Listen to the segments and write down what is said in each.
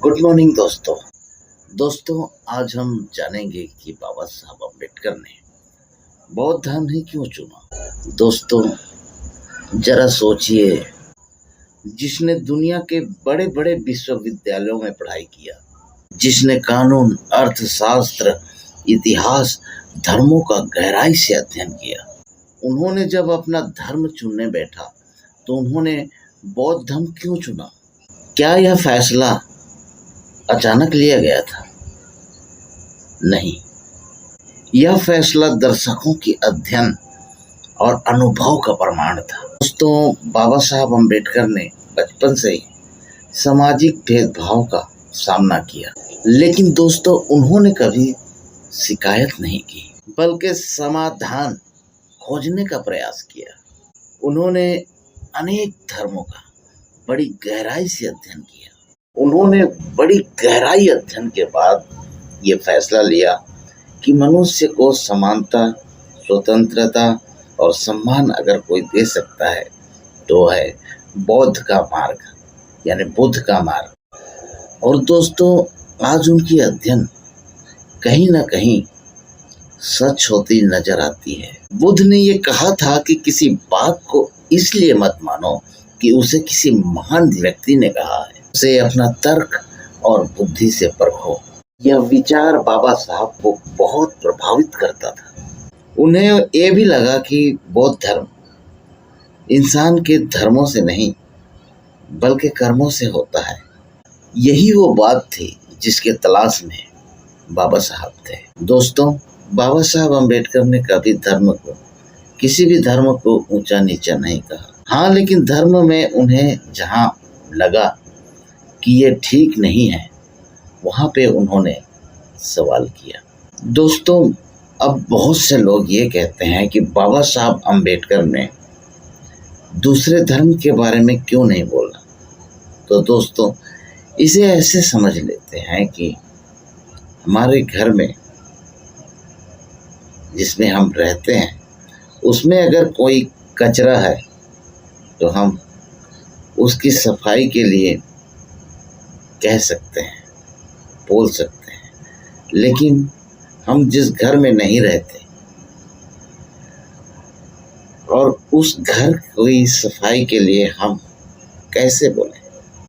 Good morning दोस्तों आज हम जानेंगे कि बाबा साहब अम्बेडकर ने बौद्ध धर्म ही क्यों चुना। दोस्तों जरा सोचिए, जिसने दुनिया के बड़े बड़े विश्वविद्यालयों में पढ़ाई किया, जिसने कानून, अर्थशास्त्र, इतिहास, धर्मों का गहराई से अध्ययन किया, उन्होंने जब अपना धर्म चुनने बैठा तो उन्होंने बौद्ध धर्म क्यों चुना। क्या यह फैसला अचानक लिया गया था? नहीं, यह फैसला दर्शकों की अध्ययन और अनुभव का प्रमाण था। दोस्तों बाबा साहब अम्बेडकर ने बचपन से ही सामाजिक भेदभाव का सामना किया, लेकिन दोस्तों उन्होंने कभी शिकायत नहीं की, बल्कि समाधान खोजने का प्रयास किया। उन्होंने अनेक धर्मों का बड़ी गहराई से अध्ययन किया। उन्होंने बड़ी गहराई अध्ययन के बाद ये फैसला लिया कि मनुष्य को समानता, स्वतंत्रता और सम्मान अगर कोई दे सकता है तो है बौद्ध का मार्ग, यानी बुद्ध का मार्ग। और दोस्तों आज उनकी अध्ययन कहीं ना कहीं सच होती नजर आती है। बुद्ध ने ये कहा था कि किसी बात को इसलिए मत मानो कि उसे किसी महान व्यक्ति ने कहा है, उसे अपना तर्क और बुद्धि से परखो। यह विचार बाबा साहब को बहुत प्रभावित करता था। उन्हें ये भी लगा कि बौद्ध धर्म इंसान के धर्मों से नहीं बल्कि कर्मों से होता है। यही वो बात थी जिसके तलाश में बाबा साहब थे। दोस्तों बाबा साहब अम्बेडकर ने कभी किसी भी धर्म को ऊंचा नीचा नहीं कहा। हाँ, लेकिन धर्म में उन्हें जहाँ लगा कि ये ठीक नहीं है, वहाँ पे उन्होंने सवाल किया। दोस्तों अब बहुत से लोग ये कहते हैं कि बाबा साहब अम्बेडकर ने दूसरे धर्म के बारे में क्यों नहीं बोला। तो दोस्तों इसे ऐसे समझ लेते हैं कि हमारे घर में जिसमें हम रहते हैं उसमें अगर कोई कचरा है तो हम उसकी सफाई के लिए कह सकते हैं, बोल सकते हैं, लेकिन हम जिस घर में नहीं रहते और उस घर की सफाई के लिए हम कैसे बोलें।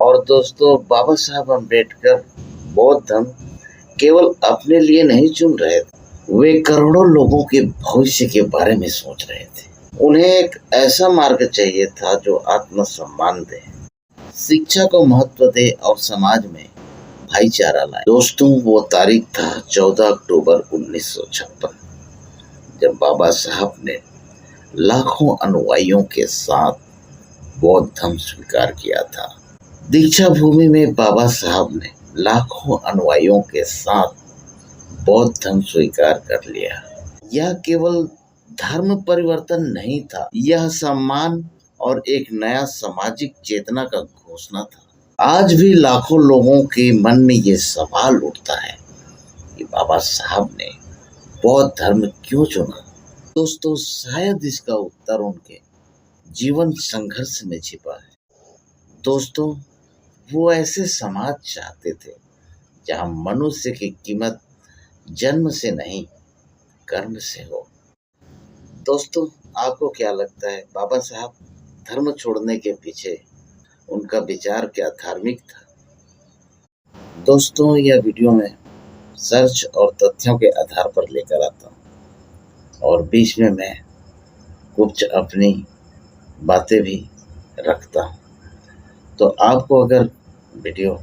और दोस्तों बाबा साहब अम्बेडकर बौद्ध धर्म केवल अपने लिए नहीं चुन रहे थे, वे करोड़ों लोगों के भविष्य के बारे में सोच रहे थे। उन्हें एक ऐसा मार्ग चाहिए था जो आत्मसम्मान दे, शिक्षा को महत्व दे और समाज में भाईचारा लाए। दोस्तों वो तारीख था 14 अक्टूबर 1956, जब बाबा साहब ने लाखों अनुयायियों के साथ बौद्ध धर्म स्वीकार किया था। दीक्षा भूमि में बाबा साहब ने लाखों अनुयायियों के साथ बौद्ध धर्म स्वीकार कर लिया। यह केवल धर्म परिवर्तन नहीं था, यह सम्मान और एक नया सामाजिक चेतना का घोषणा था। आज भी लाखों लोगों के मन में ये सवाल उठता है कि बाबा साहब ने बौद्ध धर्म क्यों चुना। दोस्तों शायद इसका उत्तर उनके जीवन संघर्ष में छिपा है। दोस्तों वो ऐसे समाज चाहते थे जहां मनुष्य की कीमत जन्म से नहीं कर्म से हो। दोस्तों आपको क्या लगता है, बाबा साहब धर्म छोड़ने के पीछे उनका विचार क्या धार्मिक था? दोस्तों यह वीडियो मैं सर्च और तथ्यों के आधार पर लेकर आता हूँ और बीच में मैं कुछ अपनी बातें भी रखता हूँ। तो आपको अगर वीडियो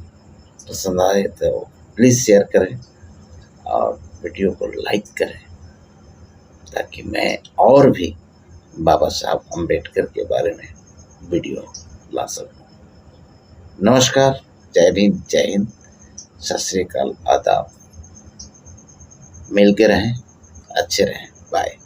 पसंद आए तो प्लीज़ शेयर करें और वीडियो को लाइक करें ताकि मैं और भी बाबा साहब अम्बेडकर के बारे में वीडियो ला सकूं। नमस्कार, जय भीम, जय हिंद, सत श्री अकाल, आदाब। मिल के रहें, अच्छे रहें, बाय।